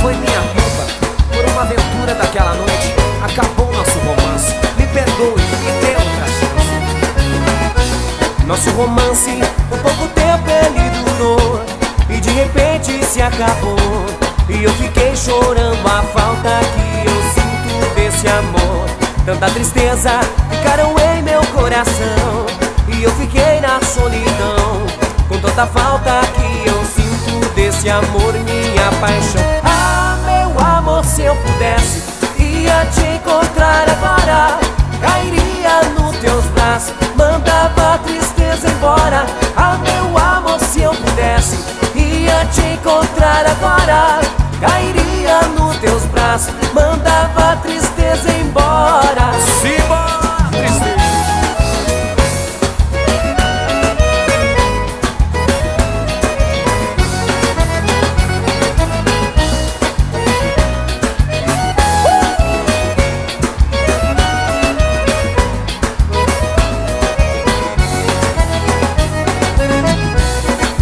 foi minha culpa. Por uma aventura daquela noite, acabou nosso romance. Me perdoe, me dê outra chance. Nosso romance, por pouco tempo ele durou, e de repente se acabou. E eu fiquei chorando a falta que eu sinto desse amor. Tanta tristeza ficaram em meu coração, e eu fiquei na solidão, com tanta falta que eu sinto desse amor, minha paixão. Ah, meu amor, se eu pudesse, ia te encontrar agora. Cairia nos teus braços, mandava a tristeza embora. Ah, meu amor, se eu pudesse, ia te encontrar agora. Cairia nos teus braços, mandava a tristeza embora. Simbora, tristeza.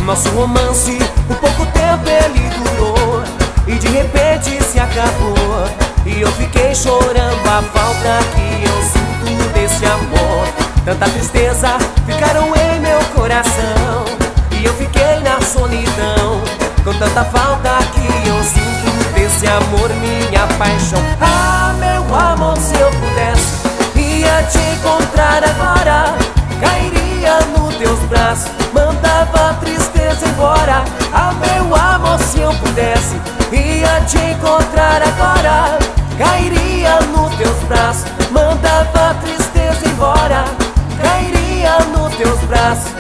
Nosso romance, por pouco tempo ele durou, e de repente se acabou. E eu fiquei chorando a falta que eu sinto desse amor. Tanta tristeza ficaram em meu coração, e eu fiquei na solidão, com tanta falta que eu sinto desse amor, minha paixão. Ah, meu amor, se eu pudesse, ia te encontrar agora. Cairia nos teus braços, mandava a tristeza embora. Ah, meu amor, se eu pudesse, ia te encontrar agora. Cairia nos teus braços, mandava a tristeza embora. Cairia nos teus braços,